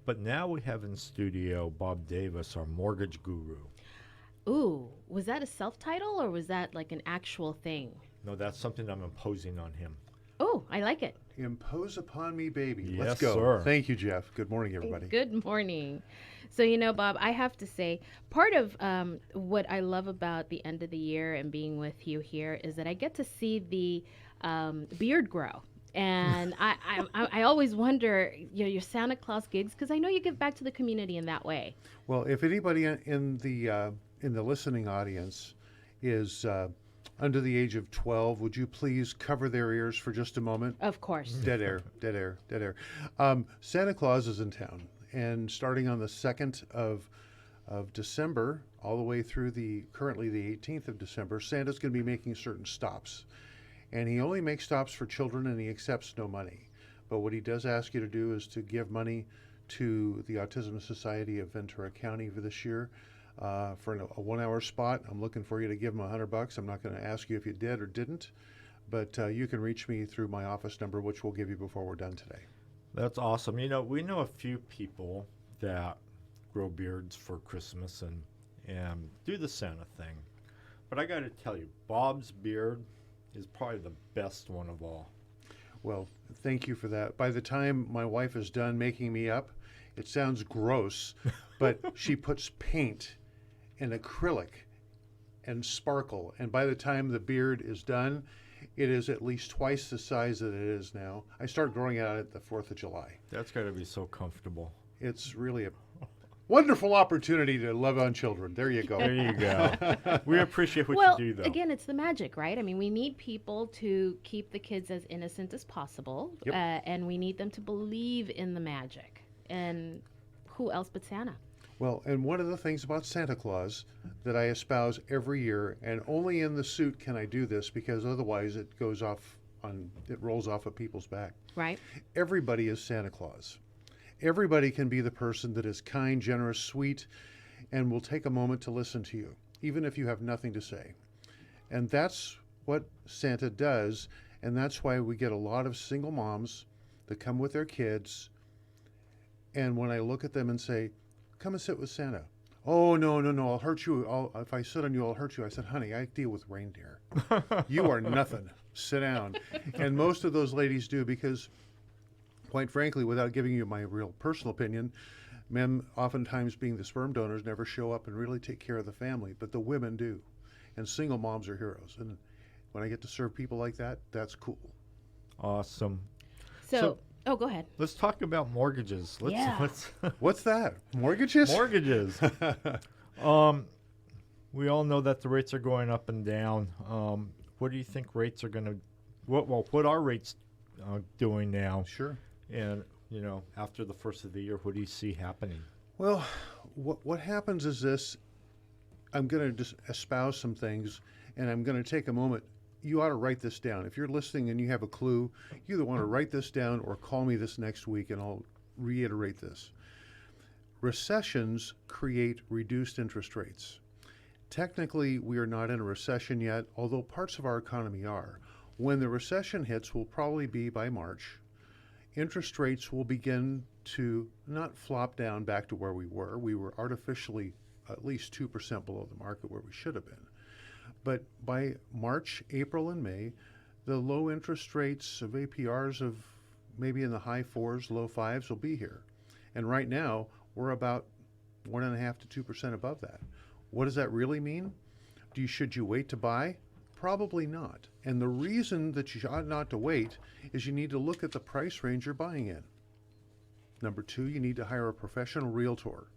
But now we have in studio Bob Davis, our mortgage guru. Ooh, was that a self title or was that like an actual thing? No, that's something I'm imposing on him. Oh, I like it. Impose upon me, baby. Let's Yes, go. sir. Thank you, Jeff. Good morning, everybody. Good morning. So, Bob, I have to say, part of what I love about the end of the year and being with you here is that I get to see the beard grow. And I always wonder, your Santa Claus gigs, because I know you give back to the community in that way. Well, if anybody in the listening audience is under the age of 12, would you please cover their ears for just a moment? Of course. Dead air, dead air, dead air. Santa Claus is in town, and starting on the 2nd of December, all the way through currently the 18th of December, Santa's going to be making certain stops. And he only makes stops for children, and he accepts no money. But what he does ask you to do is to give money to the Autism Society of Ventura County for this year. For a 1 hour spot, I'm looking for you to give him $100. I'm not going to ask you if you did or didn't, but you can reach me through my office number, which we'll give you before we're done today. That's awesome. We know a few people that grow beards for Christmas and do the Santa thing. But I got to tell you, Bob's beard is probably the best one of all. Well, thank you for that. By the time my wife is done making me up, it sounds gross, but she puts paint and acrylic and sparkle. And by the time the beard is done, it is at least twice the size that it is now. I start growing out at the 4th of July. That's got to be so comfortable. It's really a wonderful opportunity to love on children. There you go. There you go. We appreciate what Well, you do, though. again, it's the magic, right? I mean, we need people to keep the kids as innocent as possible, Yep. and we need them to believe in the magic. And who else but Santa? Well, and one of the things about Santa Claus that I espouse every year, and only in the suit can I do this because otherwise it rolls off of people's back. Right? Everybody is Santa Claus. Everybody can be the person that is kind, generous, sweet, and will take a moment to listen to you, even if you have nothing to say. And that's what Santa does, and that's why we get a lot of single moms that come with their kids, and when I look at them and say, come and sit with Santa. Oh, no, I'll hurt you. If I sit on you, I'll hurt you. I said, honey, I deal with reindeer. You are nothing. Sit down. And most of those ladies do because, quite frankly, without giving you my real personal opinion, men, oftentimes being the sperm donors, never show up and really take care of the family, but the women do. And single moms are heroes. And when I get to serve people like that, that's cool. Awesome. So oh, go ahead. Let's talk about mortgages. Let's What's that? Mortgages? mortgages. We all know that the rates are going up and down. What do you think rates are going to? What are rates doing now? Sure. And after the first of the year, what do you see happening? Well, what happens is this. I'm going to just espouse some things, and I'm going to take a moment. You ought to write this down. If you're listening and you have a clue, you either want to write this down or call me this next week, and I'll reiterate this. Recessions create reduced interest rates. Technically, we are not in a recession yet, although parts of our economy are. When the recession hits, will probably be by March. Interest rates will begin to not flop down back to where we were. We were artificially at least 2% below the market where we should have been. But by March, April, and May, the low interest rates of APRs of maybe in the high 4s, low 5s will be here. And right now, we're about 1.5% to 2% above that. What does that really mean? Should you wait to buy? Probably not. And the reason that you ought not to wait is you need to look at the price range you're buying in. Number 2, you need to hire a professional realtor.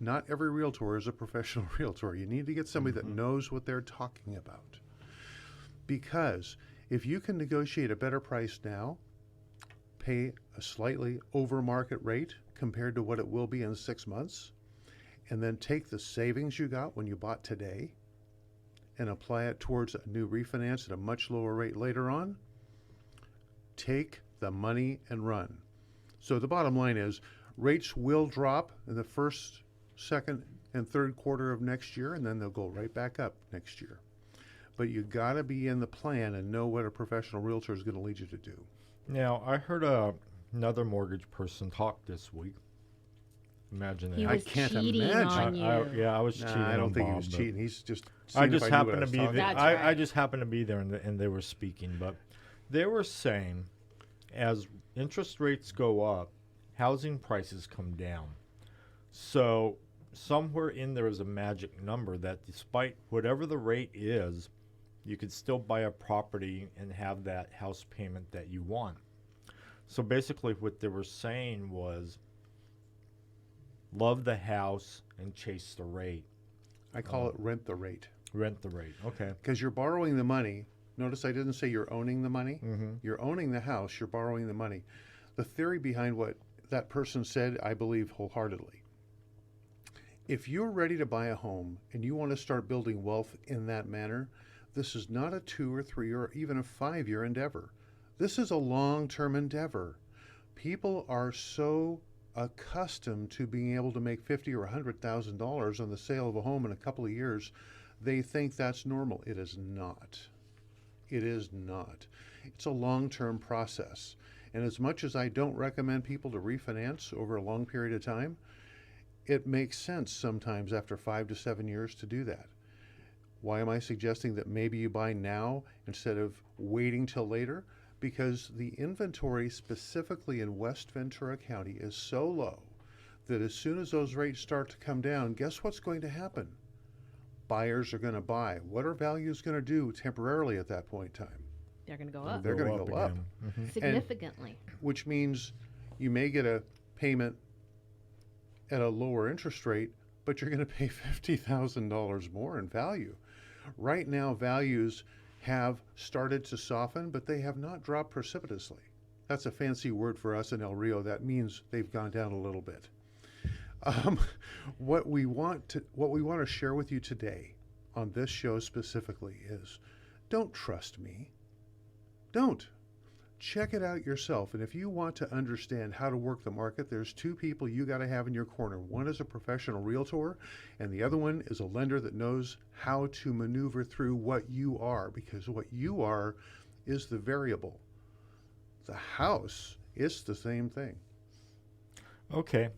Not every realtor is a professional realtor. You need to get somebody that knows what they're talking about. Because if you can negotiate a better price now, pay a slightly over market rate compared to what it will be in 6 months, and then take the savings you got when you bought today and apply it towards a new refinance at a much lower rate later on, take the money and run. So the bottom line is rates will drop in the first, second, and third quarter of next year, and then they'll go right back up next year. But you got to be in the plan and know what a professional realtor is going to lead you to do. Now, I heard another mortgage person talk this week, Imagine He that. I was can't cheating imagine. on you. Yeah, I was Nah, cheating. I don't on think he Bob, was but cheating. He's just. I seeing if just knew what happened I to was be talking there. That's about. I right. just happened to be there, and they were speaking. But they were saying, as interest rates go up, housing prices come down. So somewhere in there is a magic number that, despite whatever the rate is, you could still buy a property and have that house payment that you want. So basically, what they were saying was, love the house and chase the rate. I call it rent the rate. Rent the rate. Okay. Because you're borrowing the money. Notice I didn't say you're owning the money. Mm-hmm. You're owning the house. You're borrowing the money. The theory behind what that person said, I believe wholeheartedly. If you're ready to buy a home and you want to start building wealth in that manner, this is not a 2 or 3 or even a 5-year endeavor. This is a long-term endeavor. People are so accustomed to being able to make $50,000 or $100,000 on the sale of a home in a couple of years, they think that's normal. It is not. It is not. It's a long-term process. And as much as I don't recommend people to refinance over a long period of time, it makes sense sometimes after 5 to 7 years to do that. Why am I suggesting that maybe you buy now instead of waiting till later? Because the inventory specifically in West Ventura County is so low that as soon as those rates start to come down, guess what's going to happen? Buyers are going to buy. What are values going to do temporarily at that point in time? They're going to go up They're going to go up, Mm-hmm. significantly. which means you may get a payment at a lower interest rate, but you're going to pay $50,000 more in value. Right now, values have started to soften, but they have not dropped precipitously. That's a fancy word for us in El Rio. That means they've gone down a little bit. What we want to share with you today on this show specifically is, don't trust me. Don't. Check it out yourself. And if you want to understand how to work the market, there's 2 people you got to have in your corner. One is a professional realtor, and the other one is a lender that knows how to maneuver through what you are, because what you are is the variable. The house is the same thing. Okay.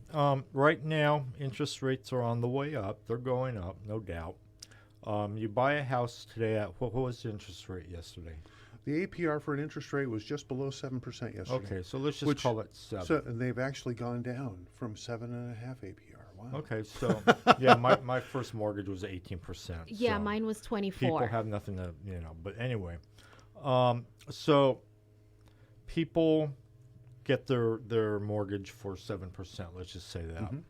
Right now, interest rates are on the way up. They're going up, no doubt. You buy a house today at, what was the interest rate yesterday? The APR for an interest rate was just below 7% yesterday. Okay, so let's just Which- call it 7. So, and they've actually gone down from 7.5 APR. Wow. Okay, so yeah, my first mortgage was 18%. Yeah, so mine was 24. people have nothing to, but anyway. So people get their mortgage for 7%, let's just say that. Mhm.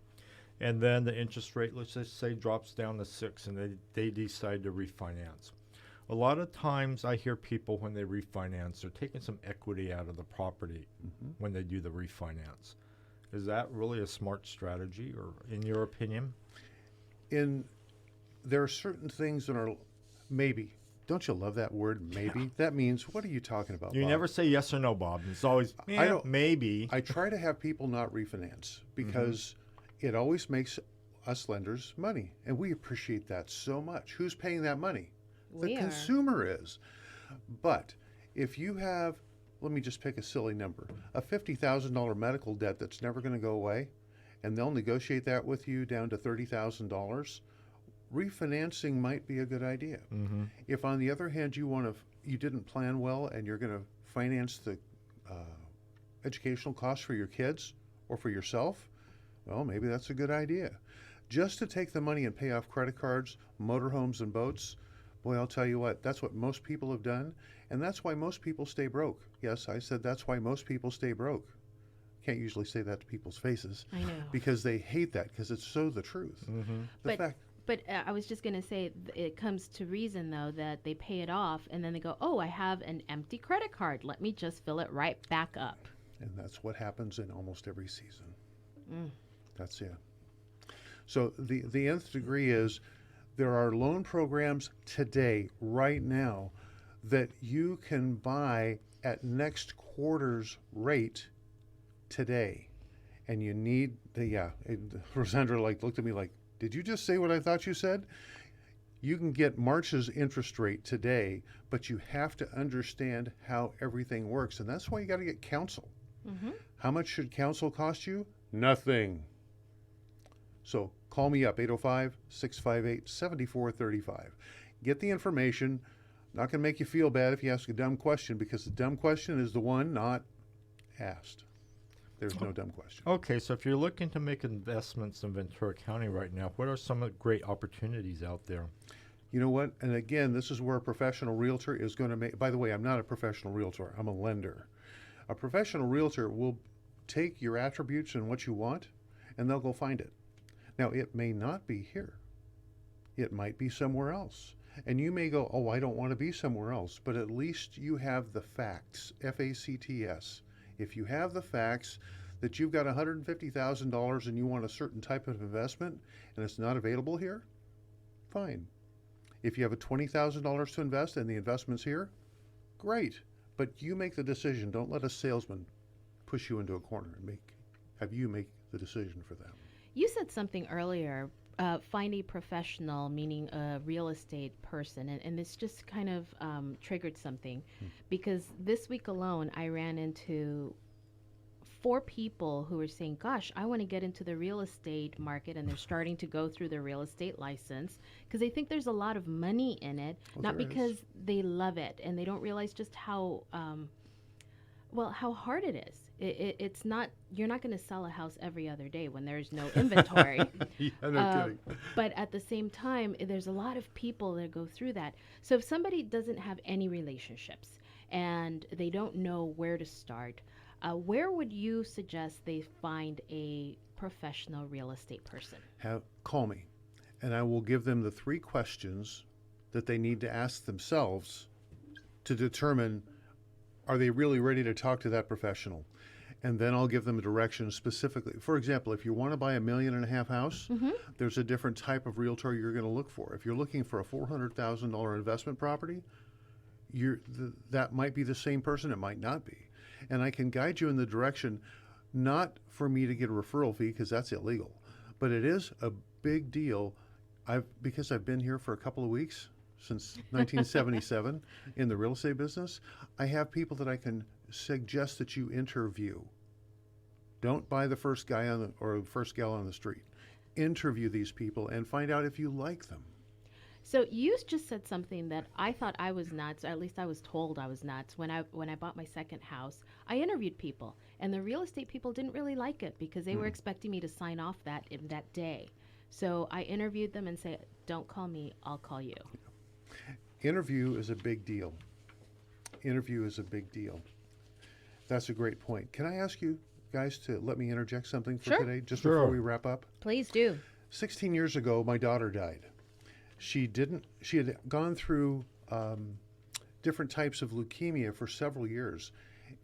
And then the interest rate, let's just say, drops down to 6, and they decide to refinance. A lot of times I hear people, when they refinance, they're taking some equity out of the property Mhm. when they do the refinance. Is that really a smart strategy, or in your opinion? There are certain things that are maybe. Don't you love that word, maybe? That means, what are you talking about, You Bob? never say yes or no, Bob. It's always, I don't- maybe. I try to have people not refinance because it always makes us lenders money, and we appreciate that so much. Who's paying that money? The We are. consumer is. But if you have, let me just pick a silly number, a $50,000 medical debt that's never going to go away, and they'll negotiate that with you down to $30,000, refinancing might be a good idea. Mm-hmm. If on the other hand you didn't plan well and you're going to finance the educational costs for your kids or for yourself, well, maybe that's a good idea. Just to take the money and pay off credit cards, motorhomes, and boats, boy, I'll tell you what, that's what most people have done, and that's why most people stay broke. Yes, I said that's why most people stay broke. Can't usually say that to people's faces I know. because they hate that, because it's so the truth. Mm-hmm. The fact, But I was just going to say, it comes to reason, though, that they pay it off and then they go, oh, I have an empty credit card. Let me just fill it right back up. and that's what happens in almost every season. Mm. That's it. So the nth degree is there are loan programs today, right now, that you can buy at next quarter's rate today. And you need Rosandra looked at me like, did you just say what I thought you said? You can get March's interest rate today, but you have to understand how everything works. And that's why you got to get counsel. Mm-hmm. How much should counsel cost you? Nothing. So call me up, 805-658-7435. Get the information. Not going to make you feel bad if you ask a dumb question, because the dumb question is the one not asked. There's no dumb question. Okay, so if you're looking to make investments in Ventura County right now, what are some of the great opportunities out there? You know what? And again, this is where a professional realtor is going to make. By the way, I'm not a professional realtor, I'm a lender. A professional realtor will take your attributes and what you want, and they'll go find it. Now, it may not be here, it might be somewhere else. And you may go, oh, I don't want to be somewhere else, but at least you have the facts, FACTS. If you have the facts that you've got $150,000 and you want a certain type of investment and it's not available here, fine. If you have a $20,000 to invest and the investment's here, great. But you make the decision. Don't let a salesman push you into a corner and have you make the decision for them. You said something earlier, find a professional, meaning a real estate person, and this just kind of triggered something, because this week alone I ran into 4 people who were saying, gosh, I want to get into the real estate market, and they're starting to go through their real estate license because they think there's a lot of money in it, not because they love it, and they don't realize just how how hard it is. It's not, you're not going to sell a house every other day when there's no inventory. Yeah, no kidding. But at the same time, there's a lot of people that go through that. So if somebody doesn't have any relationships and they don't know where to start, where would you suggest they find a professional real estate person? Call me, and I will give them the 3 questions that they need to ask themselves to determine, are they really ready to talk to that professional? And then I'll give them a direction specifically. For example, if you want to buy $1.5 million house, there's a different type of realtor you're going to look for. If you're looking for a $400,000 investment property, that might be the same person, it might not be. And I can guide you in the direction, not for me to get a referral fee, because that's illegal, but it is a big deal. Because I've been here for a couple of weeks, since 1977 in the real estate business, I have people that I can suggest that you interview. Don't buy the first guy or the first gal on the street. Interview these people and find out if you like them. So you just said something that I thought I was nuts, or at least I was told I was nuts. When I bought my second house, I interviewed people, and the real estate people didn't really like it because they were expecting me to sign off that day. So I interviewed them and said, don't call me, I'll call you. Interview is a big deal. Interview is a big deal. That's a great point. Can I ask you guys to let me interject something for today, just before we wrap up? Please do. 16 years ago, my daughter died. She had gone through different types of leukemia for several years,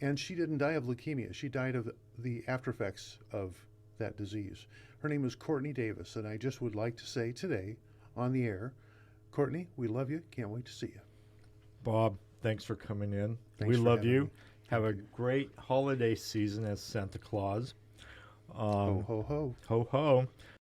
and she didn't die of leukemia. She died of the after effects of that disease. Her name was Courtney Davis, and I just would like to say today on the air, Courtney, we love you. Can't wait to see you. Bob, thanks for coming in. Thanks we for love having you. me. Have a great holiday season as Santa Claus. Ho, ho, ho. Ho, ho.